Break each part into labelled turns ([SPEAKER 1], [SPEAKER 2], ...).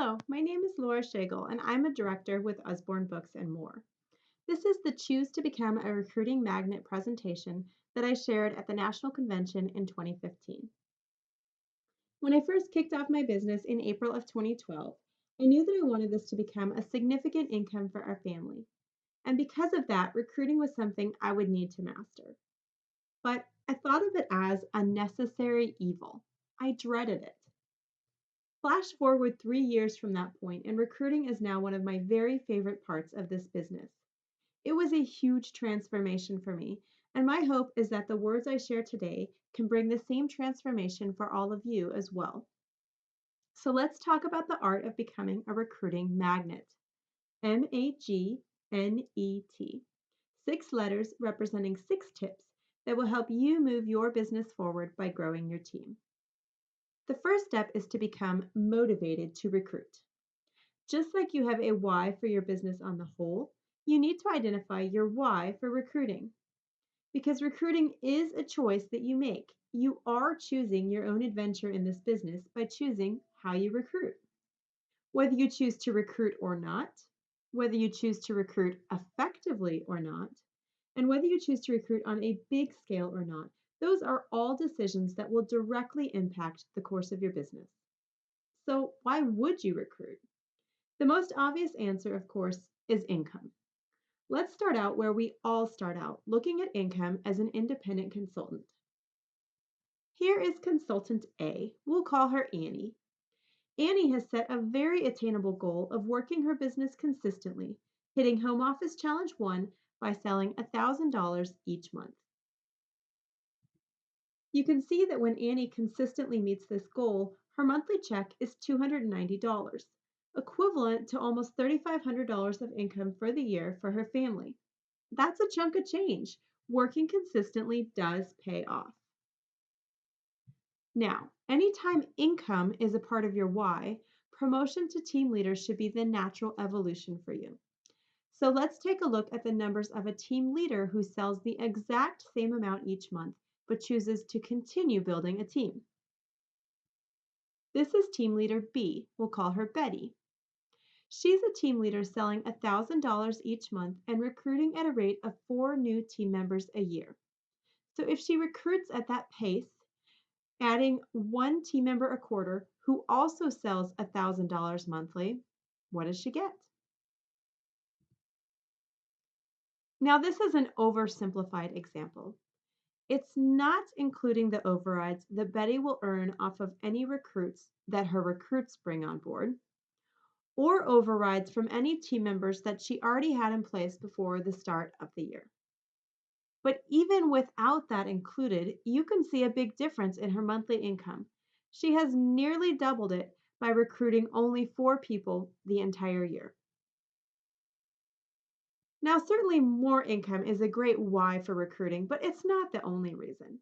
[SPEAKER 1] Hello, my name is Laura Schoeggl, and I'm a director with Usborne Books and More. This is the Choose to Become a Recruiting Magnet presentation that I shared at the National Convention in 2015. When I first kicked off my business in April of 2012, I knew that I wanted this to become a significant income for our family. And because of that, recruiting was something I would need to master. But I thought of it as a necessary evil. I dreaded it. Flash forward 3 years from that point, and recruiting is now one of my very favorite parts of this business. It was a huge transformation for me, and my hope is that the words I share today can bring the same transformation for all of you as well. So let's talk about the art of becoming a recruiting magnet. MAGNET. 6 letters representing 6 tips that will help you move your business forward by growing your team. The first step is to become motivated to recruit. Just like you have a why for your business on the whole, you need to identify your why for recruiting. Because recruiting is a choice that you make. You are choosing your own adventure in this business by choosing how you recruit. Whether you choose to recruit or not, whether you choose to recruit effectively or not, and whether you choose to recruit on a big scale or not, those are all decisions that will directly impact the course of your business. So, why would you recruit? The most obvious answer, of course, is income. Let's start out where we all start out, looking at income as an independent consultant. Here is consultant A. We'll call her Annie. Annie has set a very attainable goal of working her business consistently, hitting Home Office Challenge 1 by selling $1,000 each month. You can see that when Annie consistently meets this goal, her monthly check is $290, equivalent to almost $3,500 of income for the year for her family. That's a chunk of change. Working consistently does pay off. Now, anytime income is a part of your why, promotion to team leader should be the natural evolution for you. So let's take a look at the numbers of a team leader who sells the exact same amount each month, but chooses to continue building a team. This is team leader B. We'll call her Betty. She's a team leader selling $1,000 each month and recruiting at a rate of 4 new team members a year. So if she recruits at that pace, adding 1 team member a quarter who also sells $1,000 monthly, what does she get? Now, this is an oversimplified example. It's not including the overrides that Betty will earn off of any recruits that her recruits bring on board, or overrides from any team members that she already had in place before the start of the year. But even without that included, you can see a big difference in her monthly income. She has nearly doubled it by recruiting only 4 people the entire year. Now, certainly more income is a great why for recruiting, but it's not the only reason.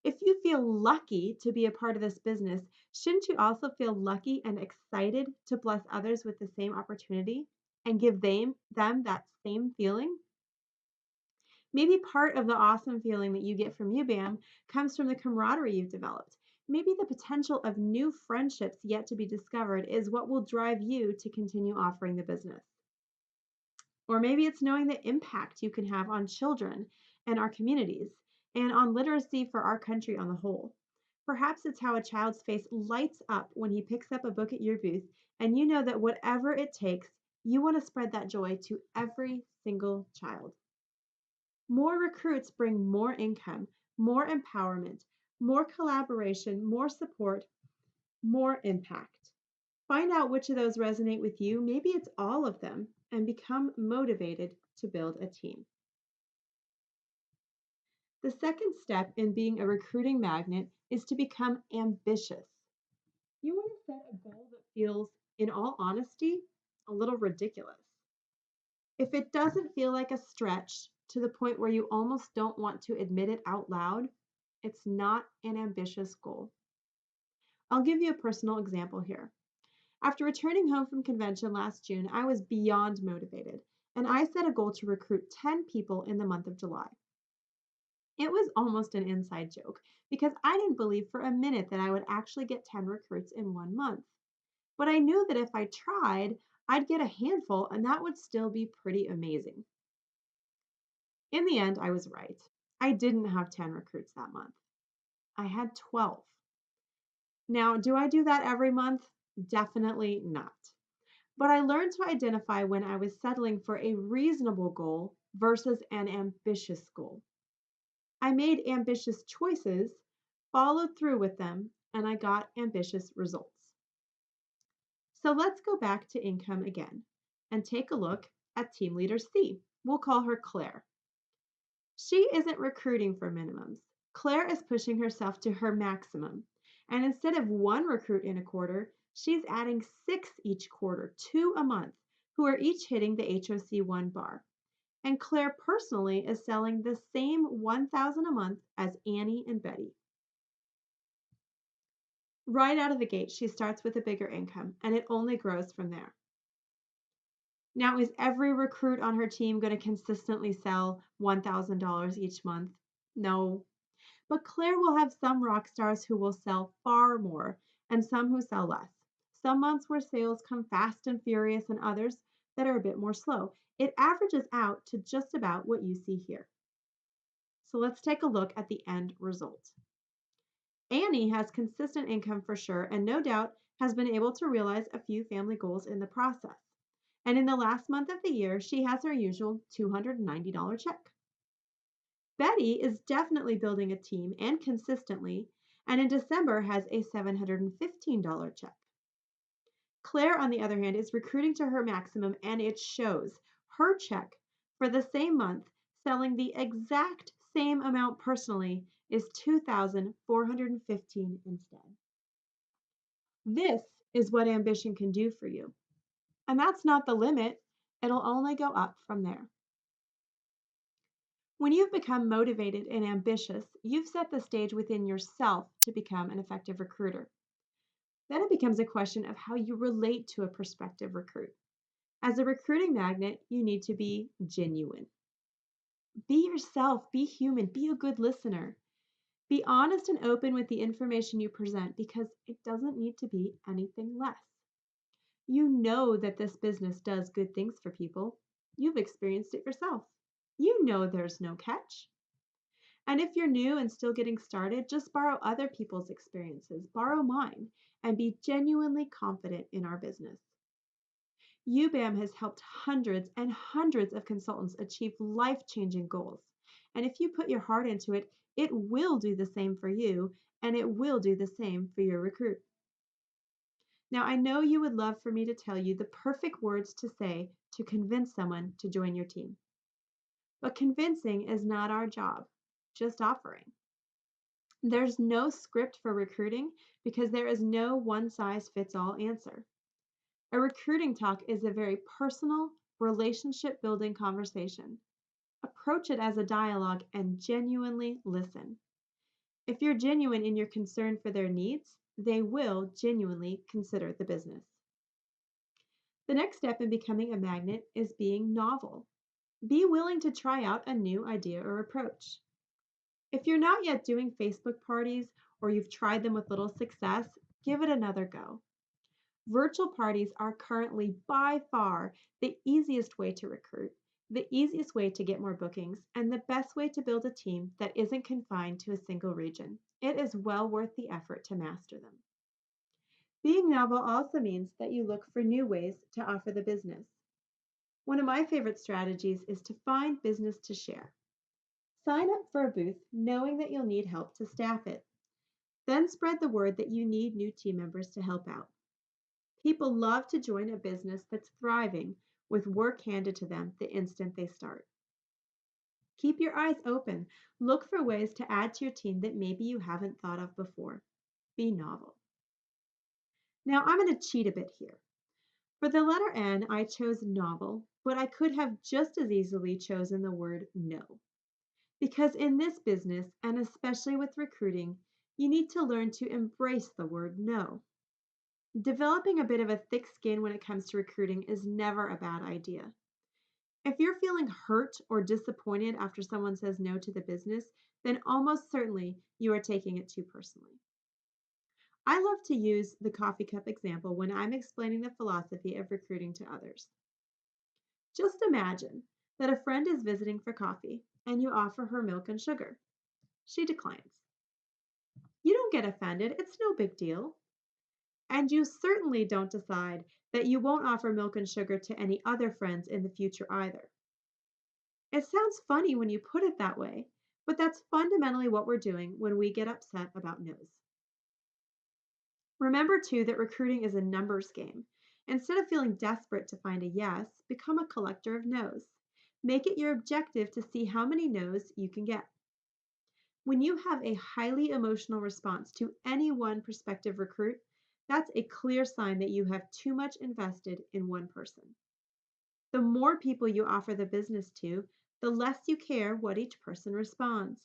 [SPEAKER 1] If you feel lucky to be a part of this business, shouldn't you also feel lucky and excited to bless others with the same opportunity and give them that same feeling? Maybe part of the awesome feeling that you get from UBAM comes from the camaraderie you've developed. Maybe the potential of new friendships yet to be discovered is what will drive you to continue offering the business. Or maybe it's knowing the impact you can have on children and our communities and on literacy for our country on the whole. Perhaps it's how a child's face lights up when he picks up a book at your booth, and you know that whatever it takes, you want to spread that joy to every single child. More recruits bring more income, more empowerment, more collaboration, more support, more impact. Find out which of those resonate with you. Maybe it's all of them, and become motivated to build a team. The second step in being a recruiting magnet is to become ambitious. You want to set a goal that feels, in all honesty, a little ridiculous. If it doesn't feel like a stretch to the point where you almost don't want to admit it out loud, it's not an ambitious goal. I'll give you a personal example here. After returning home from convention last June, I was beyond motivated, and I set a goal to recruit 10 people in the month of July. It was almost an inside joke because I didn't believe for a minute that I would actually get 10 recruits in 1 month. but I knew that if I tried, I'd get a handful and that would still be pretty amazing. In the end, I was right. I didn't have 10 recruits that month. I had 12. Now, do I do that every month? Definitely not. But I learned to identify when I was settling for a reasonable goal versus an ambitious goal. I made ambitious choices, followed through with them, and I got ambitious results. So let's go back to income again and take a look at team leader C. We'll call her Claire. She isn't recruiting for minimums. Claire is pushing herself to her maximum. And instead of one recruit in a quarter, she's adding 6 each quarter, 2 a month, who are each hitting the HOC1 bar. And Claire personally is selling the same 1,000 a month as Annie and Betty. Right out of the gate, she starts with a bigger income, and it only grows from there. Now, is every recruit on her team going to consistently sell $1,000 each month? No. But Claire will have some rock stars who will sell far more and some who sell less. Some months where sales come fast and furious and others that are a bit more slow. It averages out to just about what you see here. So let's take a look at the end result. Annie has consistent income for sure and no doubt has been able to realize a few family goals in the process. And in the last month of the year, she has her usual $290 check. Betty is definitely building a team and consistently, and in December has a $715 check. Claire, on the other hand, is recruiting to her maximum and it shows. Her check for the same month, selling the exact same amount personally, is $2,415 instead. This is what ambition can do for you. And that's not the limit, it'll only go up from there. When you've become motivated and ambitious, you've set the stage within yourself to become an effective recruiter. Then it becomes a question of how you relate to a prospective recruit. As a recruiting magnet, you need to be genuine. Be yourself, be human, be a good listener. Be honest and open with the information you present because it doesn't need to be anything less. You know that this business does good things for people. You've experienced it yourself. You know there's no catch. And if you're new and still getting started, just borrow other people's experiences, borrow mine, and be genuinely confident in our business. UBAM has helped hundreds and hundreds of consultants achieve life-changing goals. And if you put your heart into it, it will do the same for you, and it will do the same for your recruit. Now, I know you would love for me to tell you the perfect words to say to convince someone to join your team. But convincing is not our job, just offering. There's no script for recruiting because there is no one-size-fits-all answer. A recruiting talk is a very personal, relationship-building conversation. Approach it as a dialogue and genuinely listen. If you're genuine in your concern for their needs, they will genuinely consider the business. The next step in becoming a magnet is being novel. Be willing to try out a new idea or approach. If you're not yet doing Facebook parties or you've tried them with little success, give it another go. Virtual parties are currently by far the easiest way to recruit, the easiest way to get more bookings, and the best way to build a team that isn't confined to a single region. It is well worth the effort to master them. Being novel also means that you look for new ways to offer the business. One of my favorite strategies is to find business to share. Sign up for a booth knowing that you'll need help to staff it. Then spread the word that you need new team members to help out. People love to join a business that's thriving with work handed to them the instant they start. Keep your eyes open. Look for ways to add to your team that maybe you haven't thought of before. Be novel. Now I'm going to cheat a bit here. For the letter N, I chose novel, but I could have just as easily chosen the word no. Because in this business, and especially with recruiting, you need to learn to embrace the word no. Developing a bit of a thick skin when it comes to recruiting is never a bad idea. If you're feeling hurt or disappointed after someone says no to the business, then almost certainly you are taking it too personally. I love to use the coffee cup example when I'm explaining the philosophy of recruiting to others. Just imagine that a friend is visiting for coffee and you offer her milk and sugar. She declines. You don't get offended, it's no big deal. And you certainly don't decide that you won't offer milk and sugar to any other friends in the future either. It sounds funny when you put it that way, but that's fundamentally what we're doing when we get upset about no's. Remember, too, that recruiting is a numbers game. Instead of feeling desperate to find a yes, become a collector of no's. Make it your objective to see how many no's you can get. When you have a highly emotional response to any one prospective recruit, that's a clear sign that you have too much invested in one person. The more people you offer the business to, the less you care what each person responds,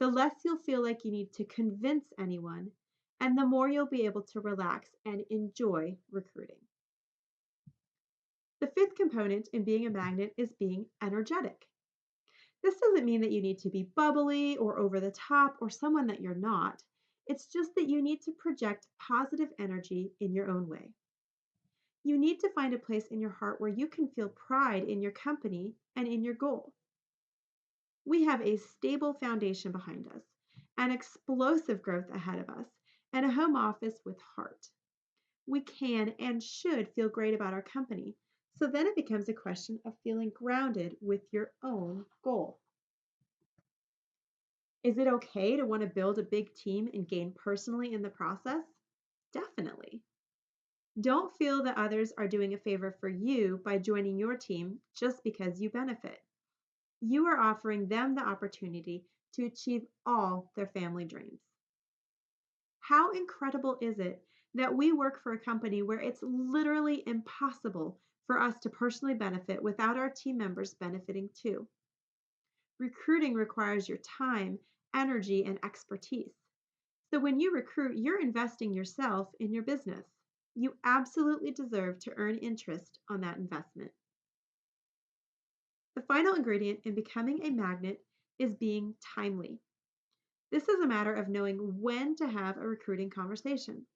[SPEAKER 1] the less you'll feel like you need to convince anyone, and the more you'll be able to relax and enjoy recruiting. The fifth component in being a magnet is being energetic. This doesn't mean that you need to be bubbly or over the top or someone that you're not. It's just that you need to project positive energy in your own way. You need to find a place in your heart where you can feel pride in your company and in your goal. We have a stable foundation behind us, an explosive growth ahead of us, and a home office with heart. We can and should feel great about our company. So then it becomes a question of feeling grounded with your own goal. Is it okay to want to build a big team and gain personally in the process? Definitely. Don't feel that others are doing a favor for you by joining your team just because you benefit. You are offering them the opportunity to achieve all their family dreams. How incredible is it that we work for a company where it's literally impossible for us to personally benefit without our team members benefiting too? Recruiting requires your time, energy, and expertise. So when you recruit, you're investing yourself in your business. You absolutely deserve to earn interest on that investment. The final ingredient in becoming a magnet is being timely. This is a matter of knowing when to have a recruiting conversation.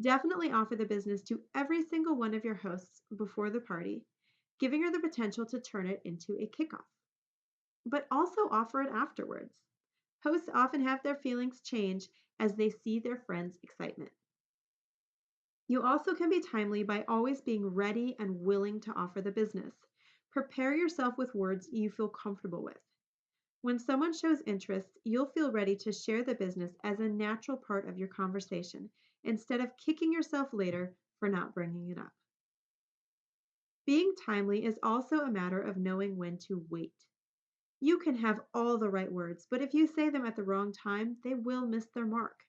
[SPEAKER 1] Definitely offer the business to every single one of your hosts before the party, giving her the potential to turn it into a kickoff. But also offer it afterwards. Hosts often have their feelings change as they see their friends' excitement. You also can be timely by always being ready and willing to offer the business. Prepare yourself with words you feel comfortable with. When someone shows interest, you'll feel ready to share the business as a natural part of your conversation instead of kicking yourself later for not bringing it up. Being timely is also a matter of knowing when to wait. You can have all the right words, but if you say them at the wrong time, they will miss their mark.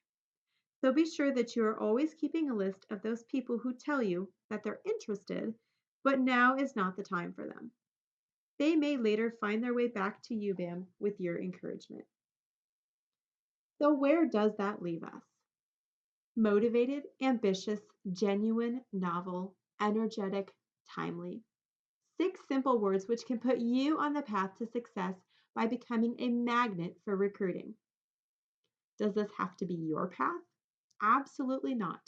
[SPEAKER 1] So be sure that you are always keeping a list of those people who tell you that they're interested, but now is not the time for them. They may later find their way back to UBAM with your encouragement. So, where does that leave us? Motivated, ambitious, genuine, novel, energetic, timely. 6 simple words which can put you on the path to success by becoming a magnet for recruiting. Does this have to be your path? Absolutely not.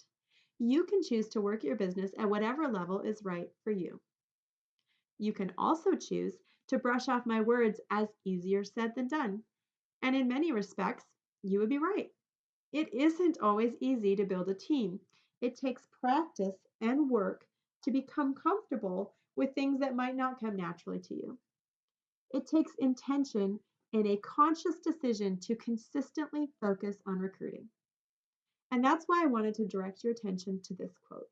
[SPEAKER 1] You can choose to work your business at whatever level is right for you. You can also choose to brush off my words as easier said than done. And in many respects, you would be right. It isn't always easy to build a team. It takes practice and work to become comfortable with things that might not come naturally to you. It takes intention and a conscious decision to consistently focus on recruiting. And that's why I wanted to direct your attention to this quote.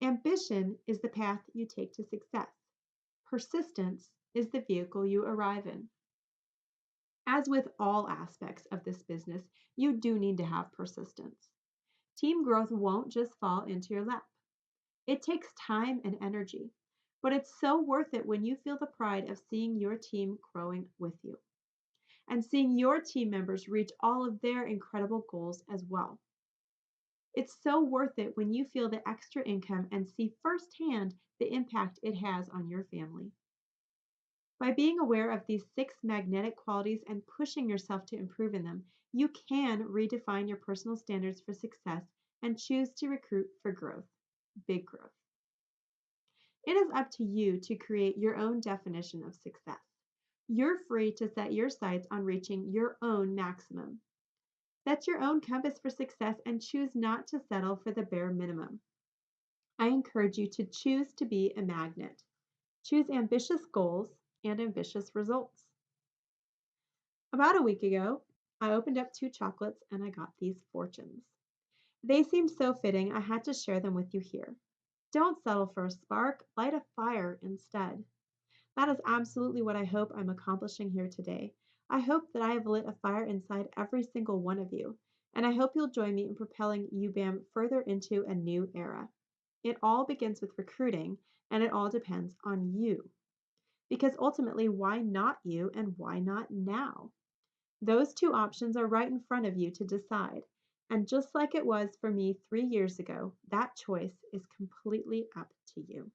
[SPEAKER 1] Ambition is the path you take to success. Persistence is the vehicle you arrive in. As with all aspects of this business, you do need to have persistence. Team growth won't just fall into your lap. It takes time and energy, but it's so worth it when you feel the pride of seeing your team growing with you and seeing your team members reach all of their incredible goals as well. It's so worth it when you feel the extra income and see firsthand the impact it has on your family. By being aware of these 6 magnetic qualities and pushing yourself to improve in them, You can redefine your personal standards for success and choose to recruit for growth, big growth. It is up to you to create your own definition of success. You're free to set your sights on reaching your own maximum. Set your own compass for success and choose not to settle for the bare minimum. I encourage you to choose to be a magnet. Choose ambitious goals and ambitious results. About a week ago, I opened up two chocolates and I got these fortunes. They seemed so fitting, I had to share them with you here. Don't settle for a spark, light a fire instead. That is absolutely what I hope I'm accomplishing here today. I hope that I have lit a fire inside every single one of you, and I hope you'll join me in propelling UBAM further into a new era. It all begins with recruiting, and it all depends on you. Because ultimately, why not you and why not now? Those two options are right in front of you to decide. And just like it was for me 3 years ago, that choice is completely up to you.